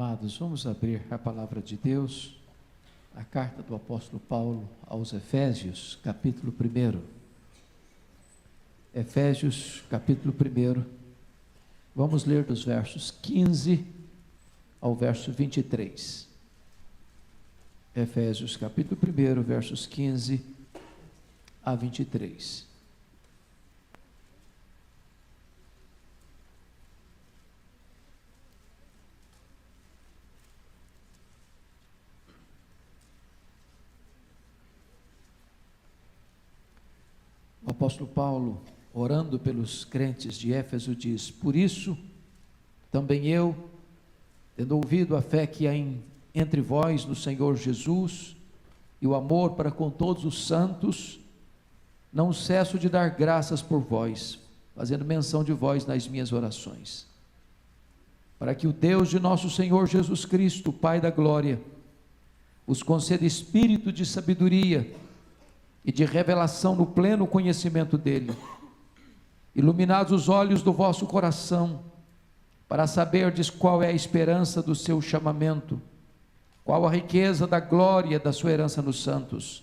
Amados, vamos abrir a palavra de Deus, a carta do apóstolo Paulo aos Efésios, capítulo 1. Efésios, capítulo 1. Vamos ler dos versos 15 ao verso 23. Efésios, capítulo 1, versos 15 a 23. O apóstolo Paulo, orando pelos crentes de Éfeso, diz: por isso, também eu, tendo ouvido a fé que há entre vós no Senhor Jesus, e o amor para com todos os santos, não cesso de dar graças por vós, fazendo menção de vós nas minhas orações, para que o Deus de nosso Senhor Jesus Cristo, Pai da glória, vos conceda espírito de sabedoria e de revelação no pleno conhecimento dele, iluminados os olhos do vosso coração, para saberdes qual é a esperança do seu chamamento, qual a riqueza da glória da sua herança nos santos,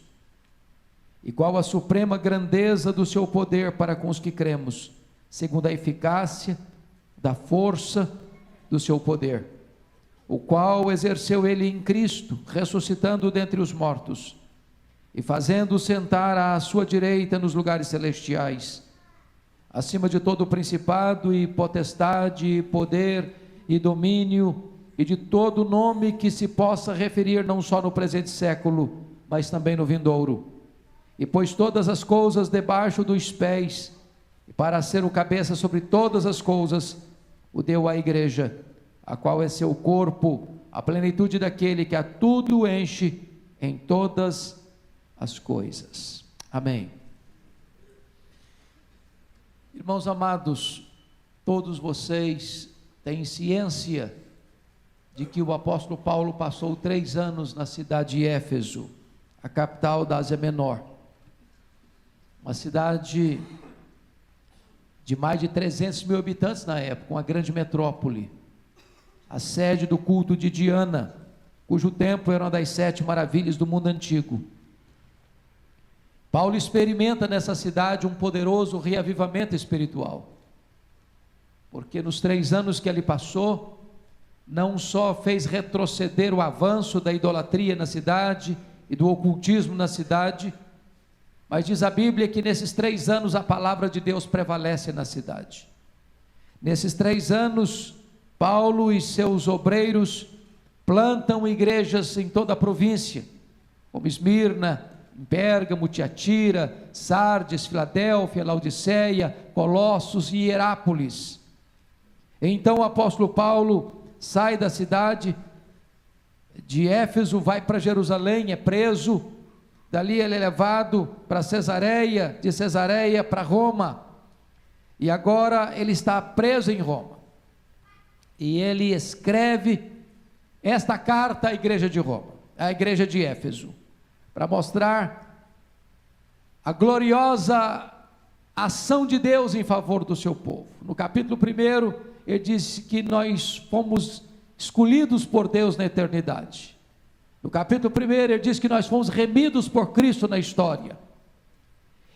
e qual a suprema grandeza do seu poder para com os que cremos, segundo a eficácia da força do seu poder, o qual exerceu ele em Cristo, ressuscitando dentre os mortos, e fazendo-o sentar à sua direita nos lugares celestiais, acima de todo principado e potestade, e poder e domínio, e de todo nome que se possa referir não só no presente século, mas também no vindouro. E pôs todas as coisas debaixo dos pés, e para ser o cabeça sobre todas as coisas, o deu à igreja, a qual é seu corpo, a plenitude daquele que a tudo enche em todas as coisas. Amém. Irmãos amados, todos vocês têm ciência de que o apóstolo Paulo passou 3 anos na cidade de Éfeso, a capital da Ásia Menor, uma cidade de mais de 300 mil habitantes na época, uma grande metrópole, a sede do culto de Diana, cujo templo era uma das 7 maravilhas do mundo antigo. Paulo experimenta nessa cidade um poderoso reavivamento espiritual, porque nos 3 anos que ele passou, não só fez retroceder o avanço da idolatria na cidade e do ocultismo na cidade, mas diz a Bíblia que nesses 3 anos a palavra de Deus prevalece na cidade. Nesses 3 anos, Paulo e seus obreiros plantam igrejas em toda a província, como Esmirna, em Pérgamo, Tiatira, Sardes, Filadélfia, Laodiceia, Colossos e Hierápolis. Então o apóstolo Paulo sai da cidade de Éfeso, vai para Jerusalém, é preso, dali ele é levado para Cesareia, de Cesareia para Roma, e agora ele está preso em Roma, e ele escreve esta carta à igreja de Roma, à igreja de Éfeso, para mostrar a gloriosa ação de Deus em favor do seu povo. No capítulo 1, ele diz que nós fomos escolhidos por Deus na eternidade. No capítulo 1, ele diz que nós fomos remidos por Cristo na história.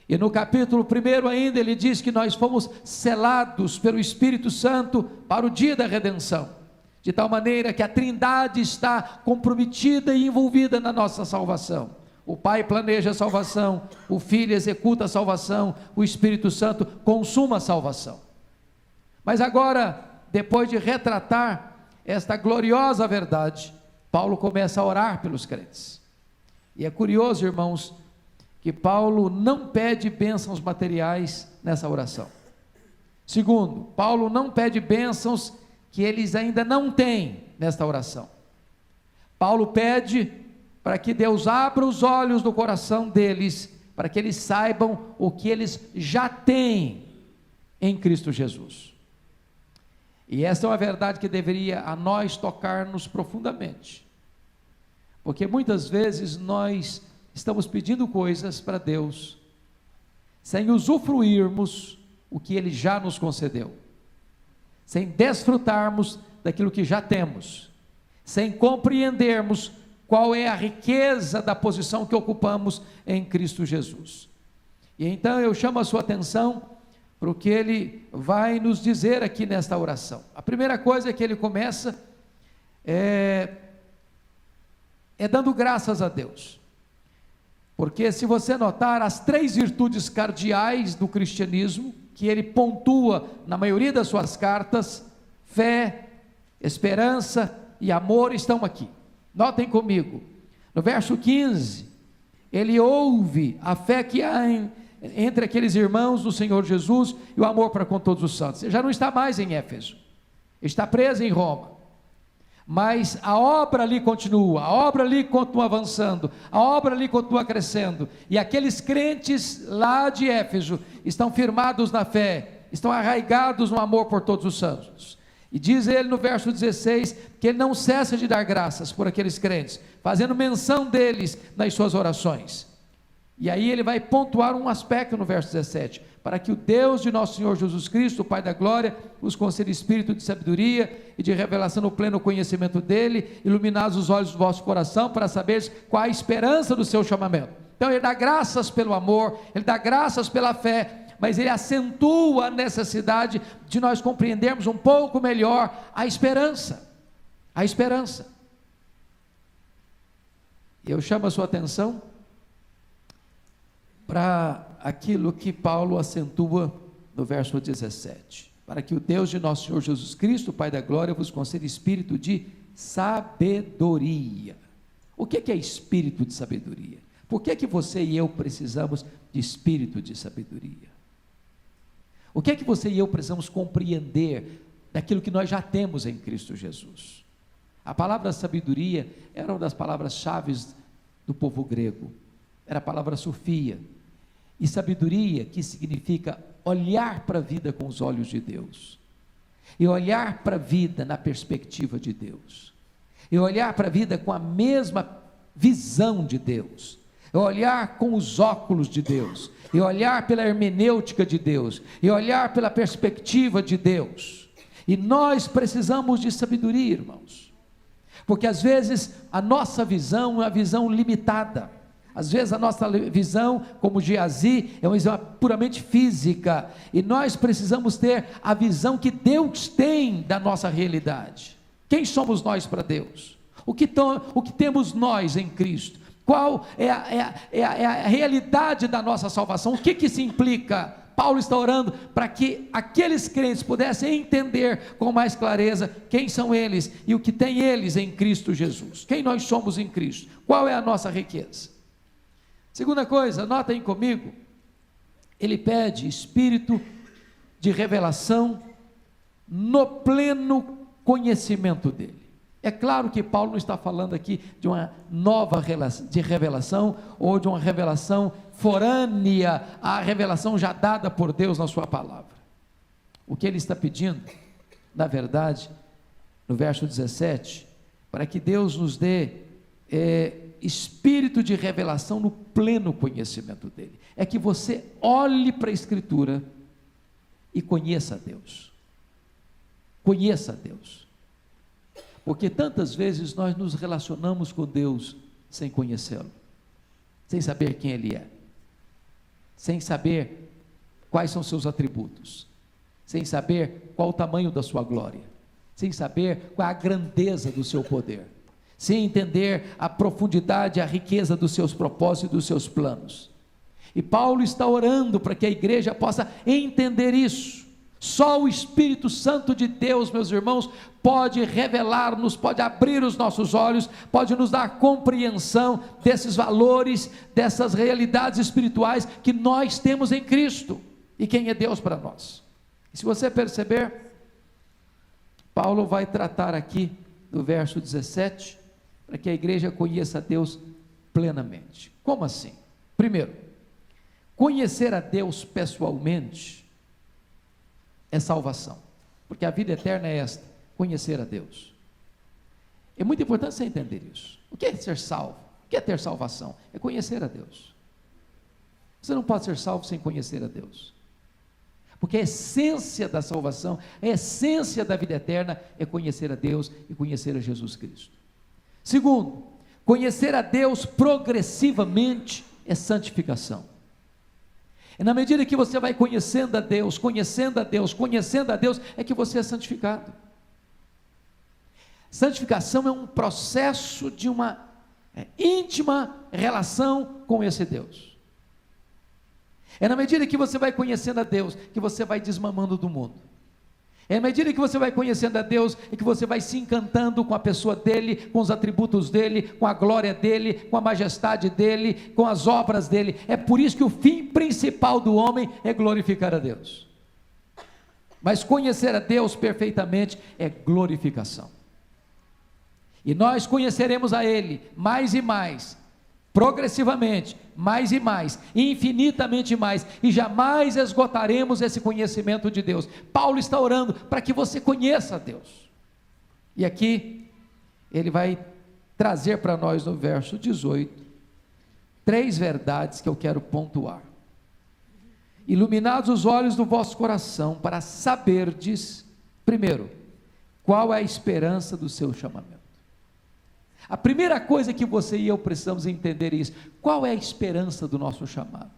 E no capítulo 1 ainda, ele diz que nós fomos selados pelo Espírito Santo para o dia da redenção, de tal maneira que a Trindade está comprometida e envolvida na nossa salvação. O Pai planeja a salvação, o Filho executa a salvação, o Espírito Santo consuma a salvação. Mas agora, depois de retratar esta gloriosa verdade, Paulo começa a orar pelos crentes. E é curioso, irmãos, que Paulo não pede bênçãos materiais nessa oração. Segundo, Paulo não pede bênçãos que eles ainda não têm nesta oração. Paulo pede para que Deus abra os olhos do coração deles, para que eles saibam o que eles já têm em Cristo Jesus. E essa é uma verdade que deveria a nós tocar-nos profundamente, porque muitas vezes nós estamos pedindo coisas para Deus, sem usufruirmos o que Ele já nos concedeu, sem desfrutarmos daquilo que já temos, sem compreendermos qual é a riqueza da posição que ocupamos em Cristo Jesus. E então eu chamo a sua atenção para o que ele vai nos dizer aqui nesta oração. A primeira coisa que ele começa é dando graças a Deus. Porque se você notar, as 3 virtudes cardeais do cristianismo, que ele pontua na maioria das suas cartas, fé, esperança e amor, estão aqui. Notem comigo, no verso 15, ele ouve a fé que há entre aqueles irmãos do Senhor Jesus e o amor para com todos os santos. Ele já não está mais em Éfeso, está preso em Roma. Mas a obra ali continua, a obra ali continua avançando, a obra ali continua crescendo, e aqueles crentes lá de Éfeso estão firmados na fé, estão arraigados no amor por todos os santos. E diz ele no verso 16, que ele não cessa de dar graças por aqueles crentes, fazendo menção deles nas suas orações. E aí ele vai pontuar um aspecto no verso 17, para que o Deus de nosso Senhor Jesus Cristo, o Pai da glória, os conceda espírito de sabedoria e de revelação no pleno conhecimento dele, iluminados os olhos do vosso coração, para saberes qual a esperança do seu chamamento. Então ele dá graças pelo amor, ele dá graças pela fé, mas ele acentua a necessidade de nós compreendermos um pouco melhor a esperança. A esperança. Eu chamo a sua atenção para aquilo que Paulo acentua no verso 17, para que o Deus de nosso Senhor Jesus Cristo, Pai da glória, vos conceda espírito de sabedoria. O que é espírito de sabedoria? Por que você e eu precisamos de espírito de sabedoria? O que você e eu precisamos compreender daquilo que nós já temos em Cristo Jesus? A palavra sabedoria era uma das palavras-chave do povo grego, era a palavra Sofia, e sabedoria que significa olhar para a vida com os olhos de Deus, e olhar para a vida na perspectiva de Deus, e olhar para a vida com a mesma visão de Deus, e olhar com os óculos de Deus, e olhar pela hermenêutica de Deus, e olhar pela perspectiva de Deus. E nós precisamos de sabedoria, irmãos, porque às vezes a nossa visão é uma visão limitada. Às vezes a nossa visão, como Geazi, é uma visão puramente física, e nós precisamos ter a visão que Deus tem da nossa realidade. Quem somos nós para Deus? O que temos nós em Cristo? Qual é a realidade da nossa salvação? O que isso implica? Paulo está orando para que aqueles crentes pudessem entender com mais clareza quem são eles e o que tem eles em Cristo Jesus. Quem nós somos em Cristo? Qual é a nossa riqueza? Segunda coisa, notem comigo, ele pede espírito de revelação no pleno conhecimento dele. É claro que Paulo não está falando aqui de uma nova revelação, ou de uma revelação forânea à revelação já dada por Deus na sua palavra. O que ele está pedindo, na verdade, no verso 17, para que Deus nos dê espírito de revelação no pleno conhecimento dele, é que você olhe para a Escritura e conheça a Deus. Conheça a Deus. Porque tantas vezes nós nos relacionamos com Deus sem conhecê-lo, sem saber quem Ele é, sem saber quais são seus atributos, sem saber qual o tamanho da sua glória, sem saber qual a grandeza do seu poder, sem entender a profundidade, a riqueza dos seus propósitos e dos seus planos. E Paulo está orando para que a igreja possa entender isso. Só o Espírito Santo de Deus, meus irmãos, pode revelar-nos, pode abrir os nossos olhos, pode nos dar compreensão desses valores, dessas realidades espirituais que nós temos em Cristo, e quem é Deus para nós. E se você perceber, Paulo vai tratar aqui, no verso 17, para que a igreja conheça a Deus plenamente. Como assim? Primeiro, conhecer a Deus pessoalmente é salvação, porque a vida eterna é esta, conhecer a Deus. É muito importante você entender isso. O que é ser salvo? O que é ter salvação? É conhecer a Deus. Você não pode ser salvo sem conhecer a Deus, porque a essência da salvação, a essência da vida eterna é conhecer a Deus e conhecer a Jesus Cristo. Segundo, conhecer a Deus progressivamente é santificação. É na medida que você vai conhecendo a Deus, é que você é santificado. Santificação é um processo de uma íntima relação com esse Deus. É na medida que você vai conhecendo a Deus, que você vai desmamando do mundo. É à medida que você vai conhecendo a Deus, é que você vai se encantando com a pessoa dele, com os atributos dele, com a glória dele, com a majestade dele, com as obras dele. É por isso que o fim principal do homem é glorificar a Deus. Mas conhecer a Deus perfeitamente é glorificação. E nós conheceremos a Ele mais e mais, progressivamente, mais e mais, infinitamente mais, e jamais esgotaremos esse conhecimento de Deus. Paulo está orando para que você conheça a Deus. E aqui, ele vai trazer para nós no verso 18, 3 verdades que eu quero pontuar. Iluminados os olhos do vosso coração, para saberdes, primeiro, qual é a esperança do seu chamamento. A primeira coisa que você e eu precisamos entender é isso. Qual é a esperança do nosso chamado?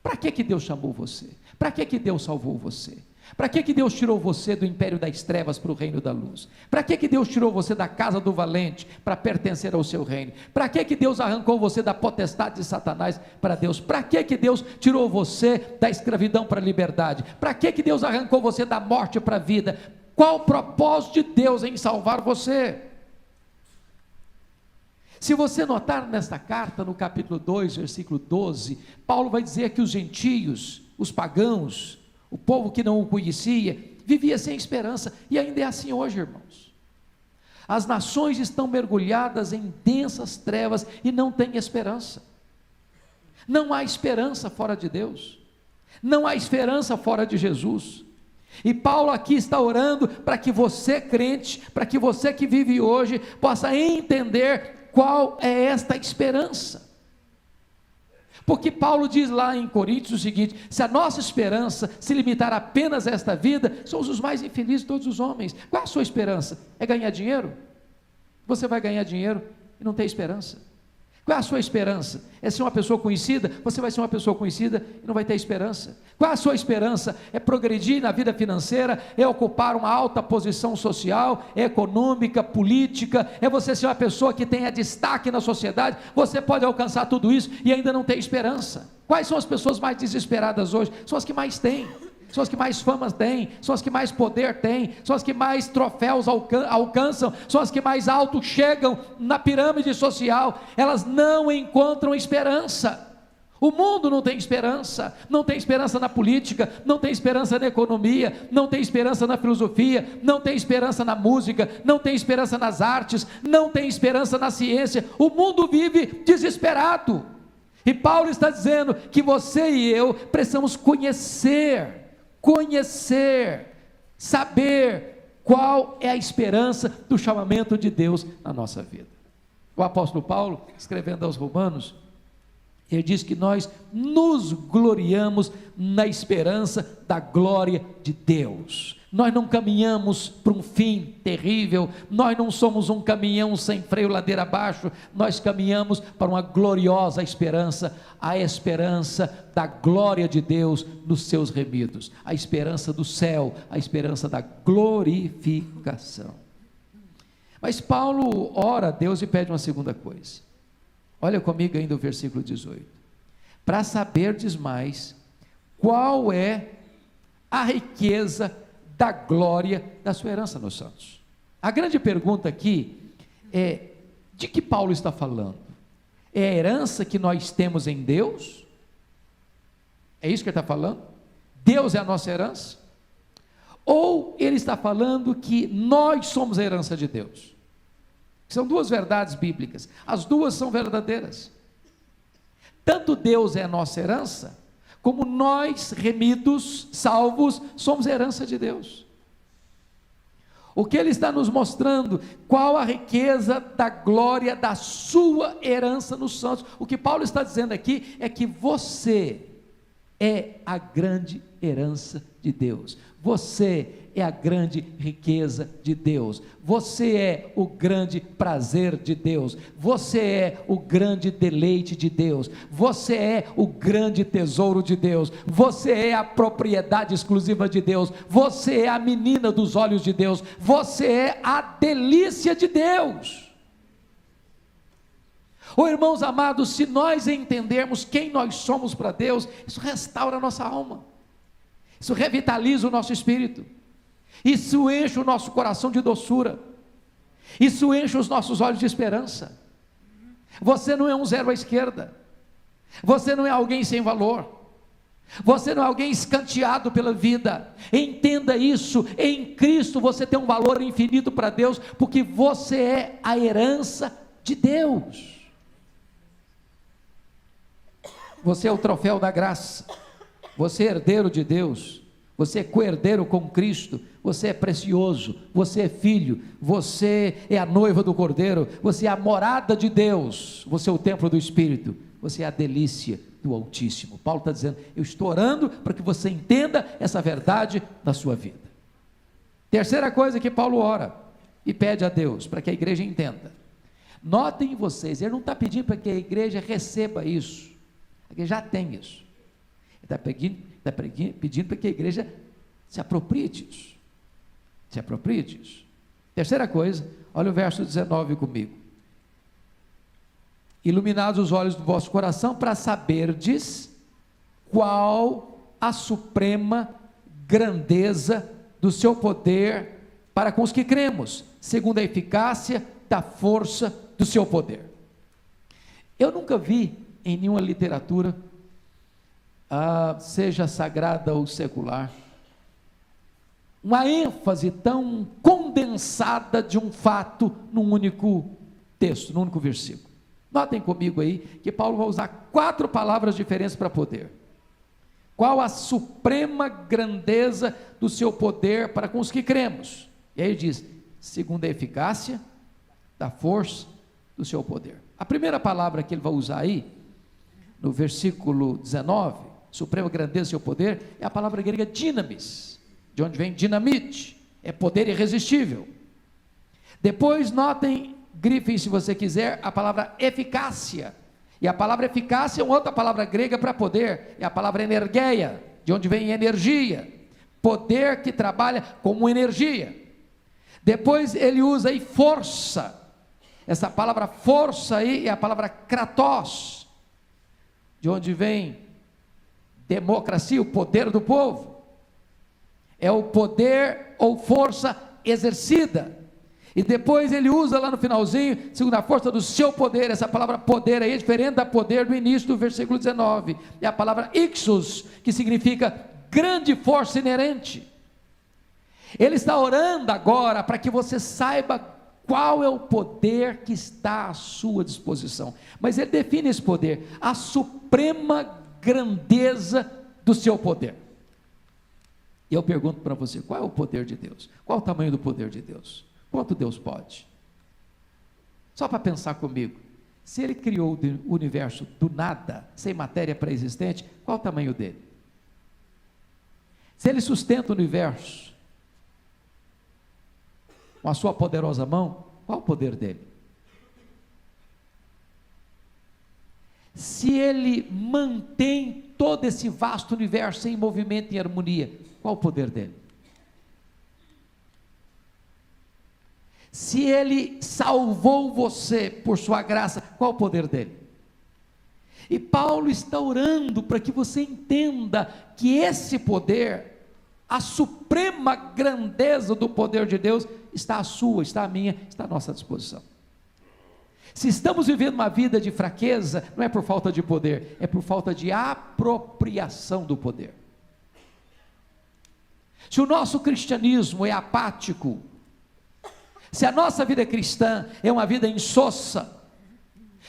Para que Deus chamou você? Para que Deus salvou você? Para que Deus tirou você do império das trevas para o reino da luz? Para que Deus tirou você da casa do valente para pertencer ao seu reino? Para que Deus arrancou você da potestade de Satanás para Deus? Para que Deus tirou você da escravidão para a liberdade? Para que Deus arrancou você da morte para a vida? Qual o propósito de Deus em salvar você? Se você notar nesta carta, no capítulo 2, versículo 12, Paulo vai dizer que os gentios, os pagãos, o povo que não o conhecia, vivia sem esperança, e ainda é assim hoje, irmãos. As nações estão mergulhadas em densas trevas e não têm esperança. Não há esperança fora de Deus, não há esperança fora de Jesus. E Paulo aqui está orando para que você, crente, para que você que vive hoje, possa entender qual é esta esperança. Porque Paulo diz lá em Coríntios o seguinte: se a nossa esperança se limitar apenas a esta vida, somos os mais infelizes de todos os homens. Qual é a sua esperança? É ganhar dinheiro? Você vai ganhar dinheiro e não tem esperança. Qual é a sua esperança? É ser uma pessoa conhecida? Você vai ser uma pessoa conhecida e não vai ter esperança. Qual é a sua esperança? É progredir na vida financeira? É ocupar uma alta posição social, econômica, política? É você ser uma pessoa que tenha destaque na sociedade? Você pode alcançar tudo isso e ainda não ter esperança. Quais são as pessoas mais desesperadas hoje? São as que mais têm, são as que mais fama têm, são as que mais poder têm, são as que mais troféus alcançam, são as que mais alto chegam na pirâmide social. Elas não encontram esperança. O mundo não tem esperança na política, não tem esperança na economia, não tem esperança na filosofia, não tem esperança na música, não tem esperança nas artes, não tem esperança na ciência. O mundo vive desesperado, e Paulo está dizendo que você e eu precisamos conhecer, saber qual é a esperança do chamamento de Deus na nossa vida. O apóstolo Paulo, escrevendo aos Romanos, ele diz que nós nos gloriamos na esperança da glória de Deus. Nós não caminhamos para um fim terrível, nós não somos um caminhão sem freio ladeira abaixo, nós caminhamos para uma gloriosa esperança, a esperança da glória de Deus nos seus remidos, a esperança do céu, a esperança da glorificação. Mas Paulo ora a Deus e pede uma segunda coisa. Olha comigo ainda o versículo 18. Para saberdes mais qual é a riqueza da glória da sua herança nos santos. A grande pergunta aqui é: de que Paulo está falando? É a herança que nós temos em Deus? É isso que ele está falando? Deus é a nossa herança? Ou ele está falando que nós somos a herança de Deus? São duas verdades bíblicas, as duas são verdadeiras. Tanto Deus é a nossa herança, como nós, remidos, salvos, somos a herança de Deus. O que ele está nos mostrando, qual a riqueza da glória da sua herança nos santos. O que Paulo está dizendo aqui é que você é a grande herança de Deus. Você é a grande riqueza de Deus. Você é o grande prazer de Deus. Você é o grande deleite de Deus. Você é o grande tesouro de Deus. Você é a propriedade exclusiva de Deus. Você é a menina dos olhos de Deus. Você é a delícia de Deus. Oh, irmãos amados, se nós entendermos quem nós somos para Deus, isso restaura a nossa alma, isso revitaliza o nosso espírito, isso enche o nosso coração de doçura, isso enche os nossos olhos de esperança. Você não é um zero à esquerda, você não é alguém sem valor, você não é alguém escanteado pela vida. Entenda isso: em Cristo você tem um valor infinito para Deus, porque você é a herança de Deus. Você é o troféu da graça, você é herdeiro de Deus, você é co-herdeiro com Cristo, você é precioso, você é filho, você é a noiva do Cordeiro, você é a morada de Deus, você é o templo do Espírito, você é a delícia do Altíssimo. Paulo está dizendo: eu estou orando para que você entenda essa verdade na sua vida. Terceira coisa que Paulo ora e pede a Deus para que a igreja entenda. Notem vocês, ele não está pedindo para que a igreja receba isso, porque já tem isso. Ele está pedindo para que a igreja se aproprie disso. Se aproprie disso. Terceira coisa, olha o verso 19 comigo. Iluminados os olhos do vosso coração, para saberdes qual a suprema grandeza do seu poder para com os que cremos, segundo a eficácia da força do seu poder. Eu nunca vi em nenhuma literatura, seja sagrada ou secular, uma ênfase tão condensada de um fato num único texto, num único versículo. Notem comigo aí que Paulo vai usar 4 palavras diferentes para poder. Qual a suprema grandeza do seu poder para com os que cremos? E aí ele diz: segundo a eficácia da força do seu poder. A primeira palavra que ele vai usar aí, no versículo 19, suprema grandeza do seu poder, é a palavra grega dinamis, de onde vem dinamite, é poder irresistível. Depois notem, grifem se você quiser, a palavra eficácia, e a palavra eficácia é uma outra palavra grega para poder, é a palavra energeia, de onde vem energia, poder que trabalha como energia. Depois ele usa aí força, essa palavra força aí é a palavra kratos, de onde vem democracia, o poder do povo, é o poder ou força exercida. E depois ele usa lá no finalzinho, segundo a força do seu poder. Essa palavra poder aí é diferente da poder do início do versículo 19, é a palavra ixos, que significa grande força inerente. Ele está orando agora para que você saiba qual é o poder que está à sua disposição, mas ele define esse poder: a suprema grandeza do seu poder. E eu pergunto para você: qual é o poder de Deus? Qual o tamanho do poder de Deus? Quanto Deus pode? Só para pensar comigo, se ele criou o universo do nada, sem matéria pré-existente, qual o tamanho dele? Se ele sustenta o universo com a sua poderosa mão, qual o poder dele? Se ele mantém todo esse vasto universo em movimento e harmonia, qual o poder dele? Se ele salvou você por sua graça, qual o poder dele? E Paulo está orando para que você entenda que esse poder, a suprema grandeza do poder de Deus, está à sua, está à minha, está à nossa disposição. Se estamos vivendo uma vida de fraqueza, não é por falta de poder, é por falta de apropriação do poder. Se o nosso cristianismo é apático, se a nossa vida cristã é uma vida insossa,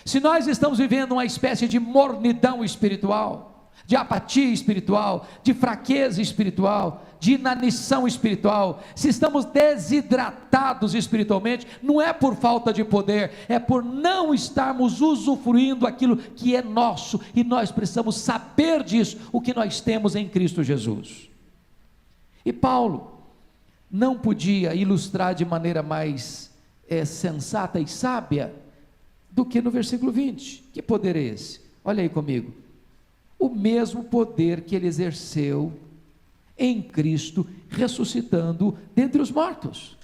se nós estamos vivendo uma espécie de mornidão espiritual, de apatia espiritual, de fraqueza espiritual, de inanição espiritual, se estamos desidratados espiritualmente, não é por falta de poder, é por não estarmos usufruindo aquilo que é nosso, e nós precisamos saber disso, o que nós temos em Cristo Jesus. E Paulo não podia ilustrar de maneira mais sensata e sábia do que no versículo 20. Que poder é esse? Olha aí comigo. O mesmo poder que ele exerceu em Cristo, ressuscitando dentre os mortos,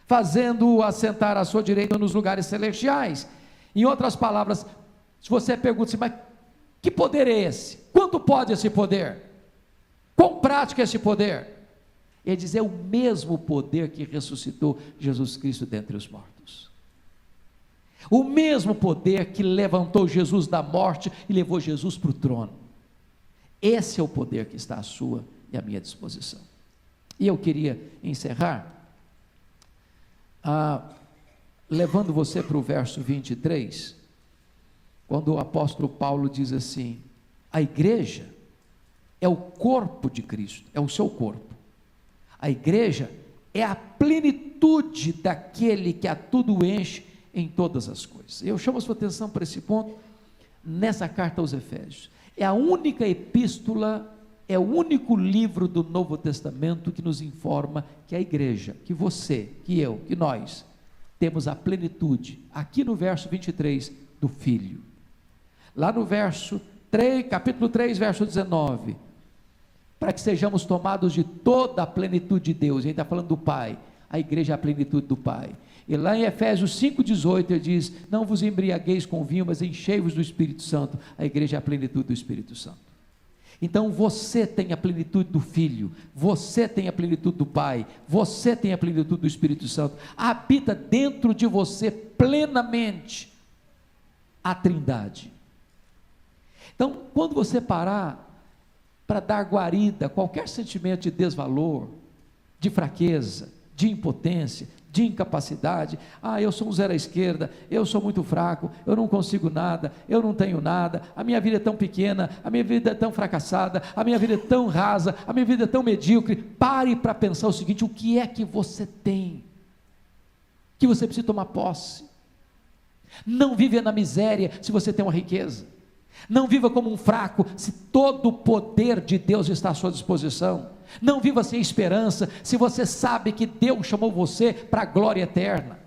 fazendo-o assentar à sua direita nos lugares celestiais. Em outras palavras, se você pergunta assim, mas que poder é esse? Quanto pode esse poder? Quão prático é esse poder? Ele diz, é o mesmo poder que ressuscitou Jesus Cristo dentre os mortos. O mesmo poder que levantou Jesus da morte e levou Jesus para o trono. Esse é o poder que está à sua e à minha disposição. E eu queria encerrar levando você para o verso 23, quando o apóstolo Paulo diz assim: a igreja é o corpo de Cristo, é o seu corpo. A igreja é a plenitude daquele que a tudo enche em todas as coisas. Eu chamo a sua atenção para esse ponto, nessa carta aos Efésios. É a única epístola, é o único livro do Novo Testamento que nos informa que a igreja, que você, que eu, que nós, temos a plenitude, aqui no verso 23, do Filho. Lá no verso 3, capítulo 3, verso 19, para que sejamos tomados de toda a plenitude de Deus. Ele está falando do Pai, a igreja é a plenitude do Pai. E lá em Efésios 5,18 ele diz: não vos embriagueis com vinho, mas enchei-vos do Espírito Santo. A igreja é a plenitude do Espírito Santo. Então você tem a plenitude do Filho, você tem a plenitude do Pai, você tem a plenitude do Espírito Santo. Habita dentro de você plenamente a Trindade. Então, quando você parar para dar guarida a qualquer sentimento de desvalor, de fraqueza, de impotência, de incapacidade, eu sou um zero à esquerda, eu sou muito fraco, eu não consigo nada, eu não tenho nada, a minha vida é tão pequena, a minha vida é tão fracassada, a minha vida é tão rasa, a minha vida é tão medíocre. Pare para pensar o seguinte: o que é que você tem, que você precisa tomar posse? Não viva na miséria se você tem uma riqueza, não viva como um fraco se todo o poder de Deus está à sua disposição. Não viva sem esperança se você sabe que Deus chamou você para a glória eterna.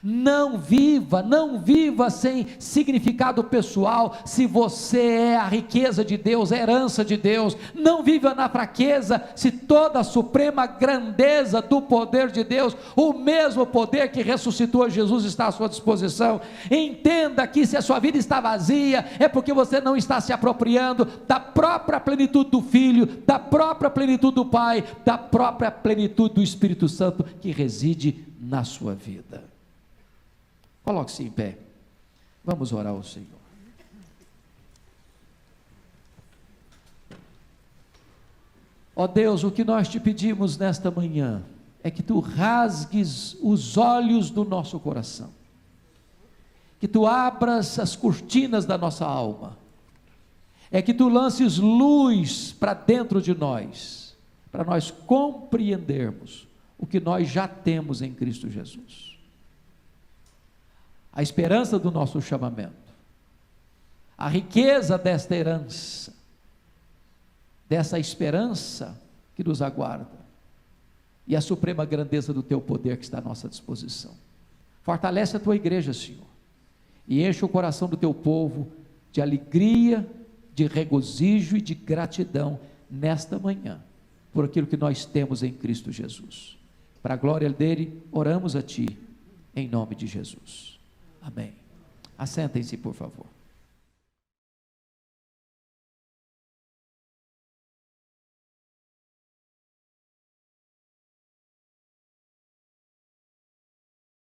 Não viva sem significado pessoal se você é a riqueza de Deus, a herança de Deus. Não viva na fraqueza se toda a suprema grandeza do poder de Deus, o mesmo poder que ressuscitou Jesus, está à sua disposição. Entenda que se a sua vida está vazia, é porque você não está se apropriando da própria plenitude do Filho, da própria plenitude do Pai, da própria plenitude do Espírito Santo que reside na sua vida. Coloque-se em pé, vamos orar ao Senhor. Ó Deus, o que nós te pedimos nesta manhã é que tu rasgues os olhos do nosso coração, que tu abras as cortinas da nossa alma, é que tu lances luz para dentro de nós, para nós compreendermos o que nós já temos em Cristo Jesus. A esperança do nosso chamamento, a riqueza desta herança, dessa esperança que nos aguarda, e a suprema grandeza do teu poder que está à nossa disposição. Fortalece a tua igreja, Senhor, e enche o coração do teu povo de alegria, de regozijo e de gratidão nesta manhã, por aquilo que nós temos em Cristo Jesus. Para a glória dele, oramos a ti, em nome de Jesus. Amém. Assentem-se, por favor.